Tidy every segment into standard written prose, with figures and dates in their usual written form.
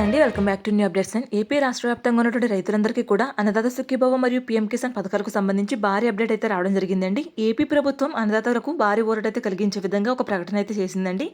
అండి, welcome back to new updates. AP రాష్ట్ర వ్యాప్తంగా ఉన్నటువంటి రైతులందరికీ కూడా అన్నదాత సుఖీభవ మరియు పీఎం కిసాన్ పథకాలకు సంబంధించి భారీ అప్డేట్ అయితే రావడం జరిగిందండి. ఏపీ ప్రభుత్వం అన్నదాతలకు భారీ ఊరటైతే కలిగించే విధంగా ఒక ప్రకటన అయితే చేసిందండి.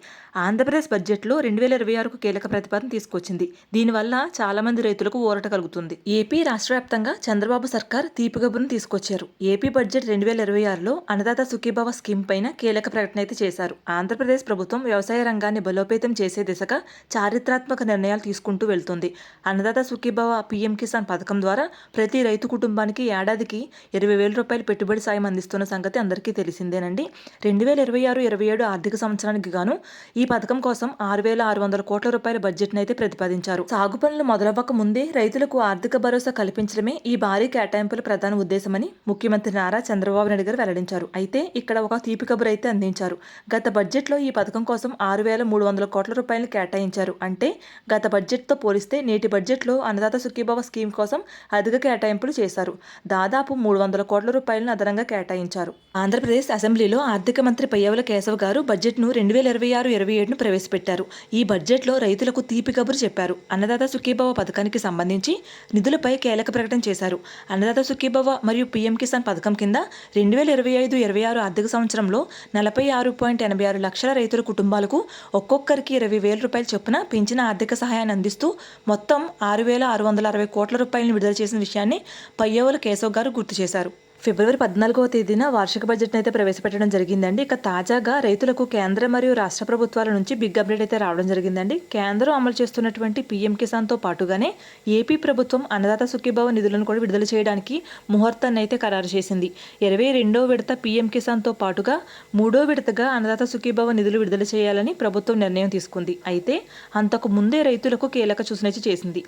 ఆంధ్రప్రదేశ్ బడ్జెట్లో 2026కు కీలక ప్రతిపాదన తీసుకొచ్చింది. దీనివల్ల చాలా మంది రైతులకు ఊరట కలుగుతుంది. ఏపీ రాష్ట్ర వ్యాప్తంగా చంద్రబాబు సర్కార్ తీపి కబురును తీసుకొచ్చారు. AP budget 2026లో Annadata Sukhibhava scheme పైన కీలక ప్రకటన అయితే చేశారు. ఆంధ్రప్రదేశ్ ప్రభుత్వం వ్యవసాయ రంగాన్ని బలోపేతం చేసే దిశగా చారిత్రాత్మక నిర్ణయాలు తీసుకుంటూ వెళ్తుంది. అన్నదాత సుఖీభవ పీఎం కిసాన్ పథకం ద్వారా ప్రతి రైతు కుటుంబానికి ఏడాదికి 20,000 రూపాయలు పెట్టుబడి సాయం అందిస్తున్న సంగతి అందరికీ తెలిసిందేనండి. 2026-27 ఆర్థిక సంవత్సరానికి గాను ఈ పథకం కోసం 6,600 కోట్ల రూపాయల బడ్జెట్ను అయితే ప్రతిపాదించారు. సాగు పనులు మొదలవ్వక ముందే రైతులకు ఆర్థిక భరోసా కల్పించడమే ఈ భారీ కేటాయింపుల ప్రధాన ఉద్దేశమని ముఖ్యమంత్రి నారా చంద్రబాబు నాయుడు గారు వెల్లడించారు. అయితే ఇక్కడ ఒక తీపి కబురు అయితే అందించారు. గత బడ్జెట్లో ఈ పథకం కోసం 6,300 కోట్ల రూపాయలు కేటాయించారు. అంటే గత బడ్జెట్తో పోలిస్తే నేటి బడ్జెట్లో అన్నదాత సుఖీభవ స్కీమ్ కోసం అధిక కేటాయింపులు చేశారు. దాదాపు 300 కోట్ల రూపాయలను అదనంగా కేటాయించారు. ఆంధ్రప్రదేశ్ అసెంబ్లీలో ఆర్థిక మంత్రి పయ్యావుల కేశవ్ గారు బడ్జెట్ను 2026-27ను ప్రవేశపెట్టారు. ఈ బడ్జెట్లో రైతులకు తీపి కబురు చెప్పారు. అన్నదాత సుఖీభవ పథకానికి సంబంధించి నిధులపై కీలక ప్రకటన చేశారు. అన్నదాత సుఖీభవ మరియు పీఎం కిసాన్ పథకం కింద 2025-26 ఆర్థిక సంవత్సరంలో 46.86 లక్షల రైతుల కుటుంబాలకు ఒక్కొక్కరికి 20,000 రూపాయల చొప్పున పెంచిన ఆర్థిక సహాయాన్ని అందిస్తూ మొత్తం 6,660 కోట్ల రూపాయలను విడుదల చేసిన విషయాన్ని పయ్యావుల కేశవ్ గారు గుర్తు చేశారు. ఫిబ్రవరి 14వ తేదీన వార్షిక బడ్జెట్ని అయితే ప్రవేశపెట్టడం జరిగిందండి. ఇక తాజాగా రైతులకు కేంద్ర మరియు రాష్ట్ర ప్రభుత్వాల నుంచి బిగ్ అప్డేట్ అయితే రావడం జరిగిందండి. కేంద్రం అమలు చేస్తున్నటువంటి పీఎం కిసాన్తో పాటుగానే ఏపీ ప్రభుత్వం అన్నదాత సుఖీభవ నిధులను కూడా విడుదల చేయడానికి ముహూర్తాన్ని అయితే ఖరారు చేసింది. 22వ విడత పీఎం కిసాన్తో పాటుగా 3వ విడతగా అన్నదాత సుఖీభవ నిధులు విడుదల చేయాలని ప్రభుత్వం నిర్ణయం తీసుకుంది. అయితే అంతకు ముందే రైతులకు కీలక సూచన చేసింది.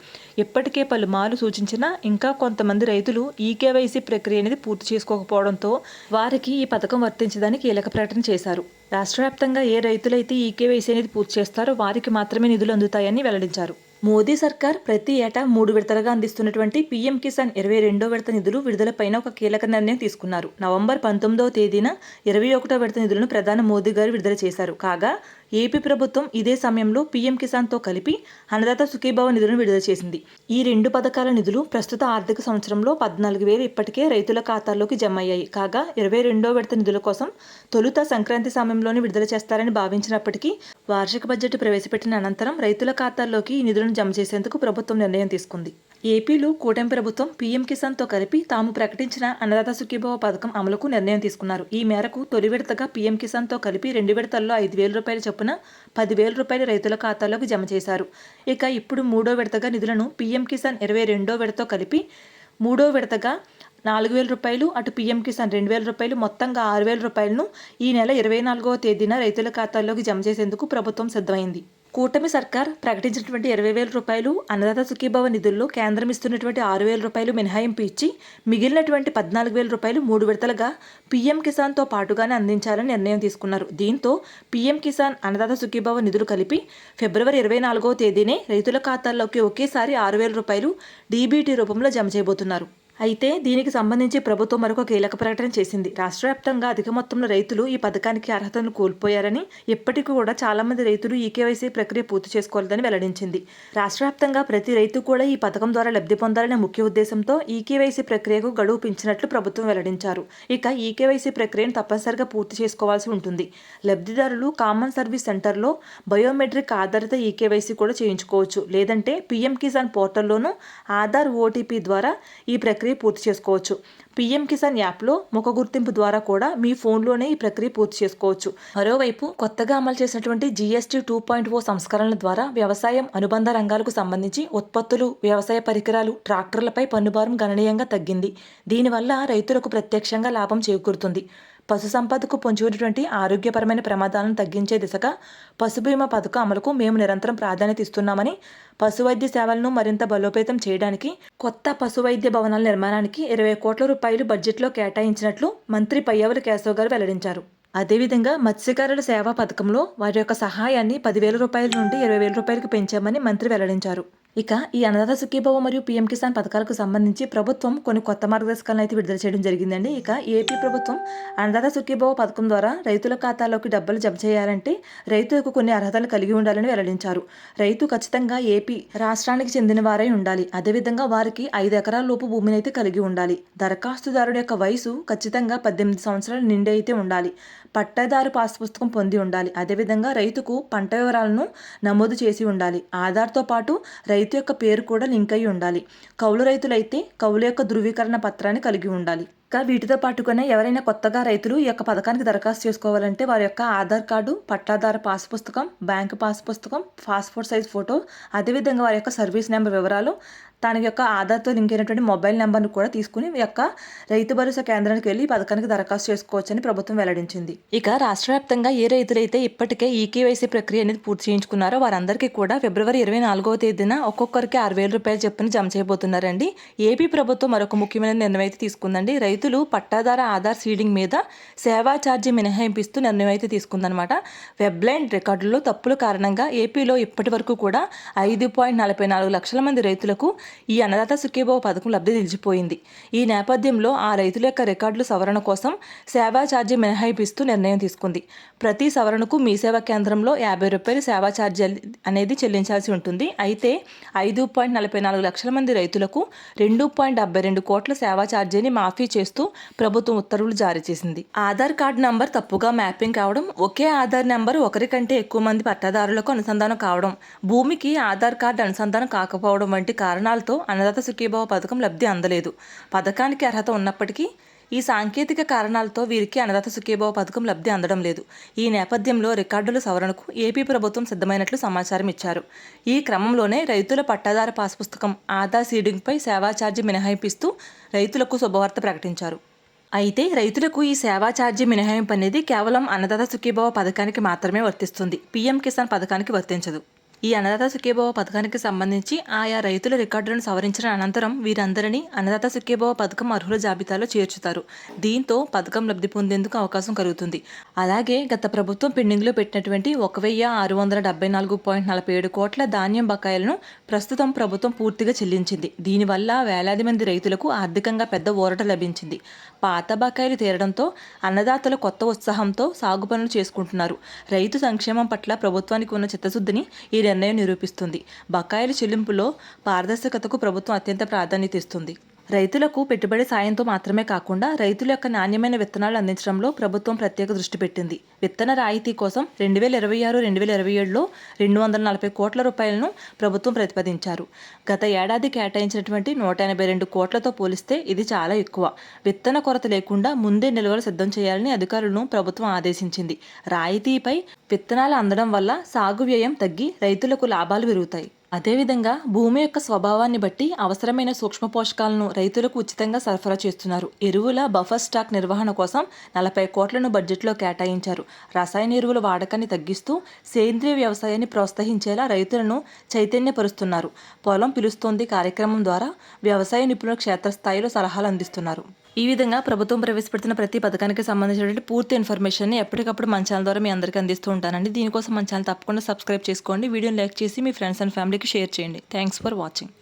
ఇప్పటికే పలుమార్లు సూచించినా ఇంకా కొంతమంది రైతులు ఈకేవైసీ ప్రక్రియ అనేది పూర్తి చేసుకోకపోవడంతో వారికి ఈ పథకం వర్తించదని కీలక ప్రకటన చేశారు. రాష్ట్ర వ్యాప్తంగా ఏ రైతులైతే ఈకేవైసీ అనేది పూర్తి చేస్తారో వారికి మాత్రమే నిధులు అందుతాయని వెల్లడించారు. మోదీ సర్కార్ ప్రతి ఏటా 3 విడతలుగా అందిస్తున్నటువంటి పీఎం కిసాన్ 22వ విడత నిధులు విడుదలపైన ఒక కీలక నిర్ణయం తీసుకున్నారు. నవంబర్ 19వ తేదీన 21వ విడత నిధులను ప్రధాని మోదీ గారు విడుదల చేశారు. కాగా ఏపీ ప్రభుత్వం ఇదే సమయంలో పీఎం కిసాన్తో కలిపి అన్నదాత సుఖీభవ నిధులను విడుదల చేసింది. ఈ 2 పథకాల నిధులు ప్రస్తుత ఆర్థిక సంవత్సరంలో 14,000 ఇప్పటికే రైతుల ఖాతాల్లోకి జమ అయ్యాయి. కాగా 22వ విడత నిధుల కోసం తొలుత సంక్రాంతి సమయంలోనే విడుదల చేస్తారని భావించినప్పటికీ వార్షిక బడ్జెట్ ప్రవేశపెట్టిన అనంతరం రైతుల ఖాతాల్లోకి ఈ నిధులను జమ చేసేందుకు ప్రభుత్వం నిర్ణయం తీసుకుంది. ఏపీలో కూటమి ప్రభుత్వం పీఎం కిసాన్తో కలిపి తాము ప్రకటించిన అన్నదాత సుఖీభవ పథకం అమలుకు నిర్ణయం తీసుకున్నారు. ఈ మేరకు తొలి విడతగా పీఎం కిసాన్తో కలిపి 2 విడతల్లో 5,000 రూపాయల చొప్పున 10,000 రూపాయలు రైతుల ఖాతాలోకి జమ చేశారు. ఇక ఇప్పుడు 3వ విడతగా నిధులను పీఎం కిసాన్ 22వ విడతతో కలిపి 3వ విడతగా 4,000 రూపాయలు, అటు పీఎం కిసాన్ 2,000 రూపాయలు, మొత్తంగా 6,000 రూపాయలను ఈ నెల 24వ తేదీన రైతుల ఖాతాల్లోకి జమ చేసేందుకు ప్రభుత్వం సిద్ధమైంది. కూటమి సర్కార్ ప్రకటించినటువంటి 20,000 రూపాయలు అన్నదాత సుఖీభవ నిధుల్లో కేంద్రం ఇస్తున్నటువంటి 6,000 రూపాయలు మినహాయింపు ఇచ్చి మిగిలినటువంటి 14,000 రూపాయలు 3 విడతలుగా పీఎం కిసాన్తో పాటుగానే అందించాలని నిర్ణయం తీసుకున్నారు. దీంతో పీఎం కిసాన్ అన్నదాత సుఖీభవ నిధులు కలిపి ఫిబ్రవరి 24వ తేదీనే రైతుల ఖాతాల్లోకి ఒకేసారి 6,000 రూపాయలు డీబీటీ రూపంలో జమ చేయబోతున్నారు. అయితే దీనికి సంబంధించి ప్రభుత్వం మరొక కీలక ప్రకటన చేసింది. రాష్ట్ర వ్యాప్తంగా అధిక మొత్తంలో రైతులు ఈ పథకానికి అర్హతను కోల్పోయారని, ఇప్పటికీ కూడా చాలా మంది రైతులు ఈకేవైసీ ప్రక్రియ పూర్తి చేసుకోలేదని వెల్లడించింది. రాష్ట్ర వ్యాప్తంగా ప్రతి రైతు కూడా ఈ పథకం ద్వారా లబ్ధి పొందాలనే ముఖ్య ఉద్దేశంతో ఈకేవైసీ ప్రక్రియకు గడువు పెంచినట్లు ప్రభుత్వం వెల్లడించారు. ఇక ఈకేవైసీ ప్రక్రియను తప్పనిసరిగా పూర్తి చేసుకోవాల్సి ఉంటుంది. లబ్ధిదారులు కామన్ సర్వీస్ సెంటర్లో బయోమెట్రిక్ ఆధారిత ఈకేవైసీ కూడా చేయించుకోవచ్చు. లేదంటే పీఎం కిసాన్ పోర్టల్లోనూ ఆధార్ ఓటీపీ ద్వారా ఈ ప్రక్రియ పూర్తి చేసుకోవచ్చు. పీఎం కిసాన్ యాప్లో ముఖ గుర్తింపు ద్వారా కూడా మీ ఫోన్లోనే ఈ ప్రక్రియ పూర్తి చేసుకోవచ్చు. మరోవైపు కొత్తగా అమలు చేసినటువంటి జీఎస్టీ 2.0 సంస్కరణల ద్వారా వ్యవసాయం అనుబంధ రంగాలకు సంబంధించి ఉత్పత్తులు, వ్యవసాయ పరికరాలు, ట్రాక్టర్లపై పన్నుభారం గణనీయంగా తగ్గింది. దీనివల్ల రైతులకు ప్రత్యక్షంగా లాభం చేకూరుతుంది. పశు సంపదకు పొంచి ఆరోగ్యపరమైన ప్రమాదాలను తగ్గించే దిశగా పశు బీమా పథకం అమలుకు మేము నిరంతరం ప్రాధాన్యత ఇస్తున్నామని, పశు వైద్య సేవలను మరింత బలోపేతం చేయడానికి కొత్త పశు వైద్య భవనాల నిర్మాణానికి 20 కోట్ల రూపాయలు బడ్జెట్లో కేటాయించినట్లు మంత్రి పయ్యావుల కేశవ్ గారు వెల్లడించారు. అదేవిధంగా మత్స్యకారుల సేవా పథకంలో వారి యొక్క సహాయాన్ని 10,000 రూపాయల నుండి 20,000 రూపాయలకు పెంచామని మంత్రి వెల్లడించారు. ఇక ఈ అన్నదాత సుఖీభవ మరియు పీఎం కిసాన్ పథకాలకు సంబంధించి ప్రభుత్వం కొన్ని కొత్త మార్గదర్శకాలను అయితే విడుదల చేయడం జరిగిందండి. ఇక ఏపీ ప్రభుత్వం అన్నదాత సుఖీభవ పథకం ద్వారా రైతుల ఖాతాలోకి డబ్బులు జమ చేయాలంటే రైతులకు కొన్ని అర్హతలు కలిగి ఉండాలని వెల్లడించారు. రైతు ఖచ్చితంగా ఏపీ రాష్ట్రానికి చెందిన వారై ఉండాలి. అదేవిధంగా వారికి 5 ఎకరాల లోపు భూమిని అయితే కలిగి ఉండాలి. దరఖాస్తుదారుడి యొక్క వయసు ఖచ్చితంగా 18 సంవత్సరాలు నిండి అయితే ఉండాలి. పట్టాదారు పాస్ పుస్తకం పొంది ఉండాలి. అదేవిధంగా రైతుకు పంట వివరాలను నమోదు చేసి ఉండాలి. ఆధార్తో పాటు రైతు యొక్క పేరు కూడా లింక్ అయి ఉండాలి. కౌలు రైతులైతే కౌలు యొక్క ధృవీకరణ పత్రాన్ని కలిగి ఉండాలి. ఇంకా వీటితో పాటుగానే ఎవరైనా కొత్తగా రైతులు ఈ యొక్క పథకానికి దరఖాస్తు చేసుకోవాలంటే వారి యొక్క ఆధార్ కార్డు, పట్టాదారు పాస్ పుస్తకం, బ్యాంకు పాస్ పుస్తకం, పాస్పోర్ట్ సైజ్ ఫోటో, అదేవిధంగా వారి యొక్క సర్వీస్ నెంబర్ వివరాలు, తన యొక్క ఆధార్తో లింక్ అయినటువంటి మొబైల్ నెంబర్ను కూడా తీసుకుని ఈ యొక్క రైతు భరోసా కేంద్రానికి వెళ్ళి ఈ పథకానికి దరఖాస్తు చేసుకోవచ్చని ప్రభుత్వం వెల్లడించింది. ఇక రాష్ట్ర వ్యాప్తంగా ఏ రైతులైతే ఇప్పటికే ఈకేవైసీ ప్రక్రియ అనేది పూర్తి చేయించుకున్నారో వారందరికీ కూడా ఫిబ్రవరి 24వ తేదీన ఒక్కొక్కరికి 6,000 రూపాయలు చొప్పున జమ చేయబోతున్నారండి. ఏపీ ప్రభుత్వం మరొక ముఖ్యమైన నిర్ణయం అయితే తీసుకుందండి. రైతులు పట్టాదార ఆధార్ సీడింగ్ మీద సేవా ఛార్జీ మినహాయింపిస్తూ నిర్ణయం అయితే తీసుకుందనమాట. వెబ్లైన్ రికార్డుల్లో తప్పుల కారణంగా ఏపీలో ఇప్పటి వరకు కూడా 5.44 లక్షల మంది రైతులకు ఈ అన్నదాత సుఖీభవ పథకం లబ్ధి నిలిచిపోయింది. ఈ నేపథ్యంలో ఆ రైతుల యొక్క రికార్డుల సవరణ కోసం సేవా ఛార్జీ మినహాయిపిస్తూ నిర్ణయం తీసుకుంది. ప్రతి సవరణకు మీ సేవా కేంద్రంలో 50 రూపాయలు సేవా ఛార్జీ అనేది చెల్లించాల్సి ఉంటుంది. అయితే 5.44 లక్షల మంది రైతులకు 2.72 కోట్ల సేవా ఛార్జీని మాఫీ చేస్తూ ప్రభుత్వం ఉత్తర్వులు జారీ చేసింది. ఆధార్ కార్డు నంబర్ తప్పుగా మ్యాపింగ్ కావడం, ఒకే ఆధార్ నెంబర్ ఒకరికంటే ఎక్కువ మంది పట్టాదారులకు అనుసంధానం కావడం, భూమికి ఆధార్ కార్డు అనుసంధానం కాకపోవడం వంటి కారణాలతో అన్నదాత సుఖీభవ పథకం లబ్ధి అందలేదు. పథకానికి అర్హత ఉన్నప్పటికీ ఈ సాంకేతిక కారణాలతో వీరికి అన్నదాత సుఖీభవ పథకం లబ్ధి అందడం లేదు. ఈ నేపథ్యంలో రికార్డుల సవరణకు ఏపీ ప్రభుత్వం సిద్ధమైనట్లు సమాచారం ఇచ్చారు. ఈ క్రమంలోనే రైతుల పట్టాదార పాస్ పుస్తకం, ఆధార్ సీడింగ్పై సేవా ఛార్జీ మినహాయింపిస్తూ రైతులకు శుభవార్త ప్రకటించారు. అయితే రైతులకు ఈ సేవా ఛార్జీ మినహాయింపు అనేది కేవలం అన్నదాత సుఖీభవ పథకానికి మాత్రమే వర్తిస్తుంది. పీఎం కిసాన్ పథకానికి వర్తించదు. ఈ అన్నదాత సుఖీభవ పథకానికి సంబంధించి ఆయా రైతుల రికార్డులను సవరించిన అనంతరం వీరందరినీ అన్నదాత సుఖీభవ పథకం అర్హుల జాబితాలో చేర్చుతారు. దీంతో పథకం లబ్ధి పొందేందుకు అవకాశం కలుగుతుంది. అలాగే గత ప్రభుత్వం పెండింగ్లో పెట్టినటువంటి 1,674.47 కోట్ల ధాన్యం బకాయిలను ప్రస్తుతం ప్రభుత్వం పూర్తిగా చెల్లించింది. దీనివల్ల వేలాది మంది రైతులకు ఆర్థికంగా పెద్ద ఊరట లభించింది. పాత బకాయిలు తీరడంతో అన్నదాతలు కొత్త ఉత్సాహంతో సాగు పనులు చేసుకుంటున్నారు. రైతు సంక్షేమం పట్ల ప్రభుత్వానికి ఉన్న చిత్తశుద్ధిని ఈ నిర్ణయం నిరూపిస్తుంది. బకాయిల చెల్లింపులో పారదర్శకతకు ప్రభుత్వం అత్యంత ప్రాధాన్యత ఇస్తుంది. రైతులకు పెట్టుబడి సాయంతో మాత్రమే కాకుండా రైతుల యొక్క నాణ్యమైన విత్తనాలు అందించడంలో ప్రభుత్వం ప్రత్యేక దృష్టి పెట్టింది. విత్తన రాయితీ కోసం 2026-2027లో 240 కోట్ల రూపాయలను ప్రభుత్వం ప్రతిపాదించారు. గత ఏడాది కేటాయించినటువంటి 182 కోట్లతో పోలిస్తే ఇది చాలా ఎక్కువ. విత్తన కొరత లేకుండా ముందే నిల్వలు సిద్ధం చేయాలని అధికారులను ప్రభుత్వం ఆదేశించింది. రాయితీపై విత్తనాలు అందడం వల్ల సాగు వ్యయం తగ్గి రైతులకు లాభాలు పెరుగుతాయి. అదేవిధంగా భూమి యొక్క స్వభావాన్ని బట్టి అవసరమైన సూక్ష్మ పోషకాలను రైతులకు ఉచితంగా సరఫరా చేస్తున్నారు. ఎరువుల బఫర్ స్టాక్ నిర్వహణ కోసం 40 కోట్లను బడ్జెట్లో కేటాయించారు. రసాయన ఎరువుల వాడకాన్ని తగ్గిస్తూ సేంద్రియ వ్యవసాయాన్ని ప్రోత్సహించేలా రైతులను చైతన్యపరుస్తున్నారు. పొలం పిలుస్తోంది కార్యక్రమం ద్వారా వ్యవసాయ నిపుణుల క్షేత్రస్థాయిలో సలహాలు అందిస్తున్నారు. ఈ విధంగా ప్రభుత్వం ప్రవేశపెడుతున్న ప్రతి పథకానికి సంబంధించినటువంటి పూర్తి ఇన్ఫర్మేషన్ని ఎప్పటికప్పుడు మన ఛానల్ ద్వారా మీ అందరికీ అందిస్తూ ఉంటానండి. దీనికోసం మన ఛానల్ తప్పకుండా సబ్స్క్రైబ్ చేసుకోండి. వీడియోని లైక్ చేసి మీ ఫ్రెండ్స్ అండ్ ఫ్యామిలీకి షేర్ చేయండి. Thanks for watching.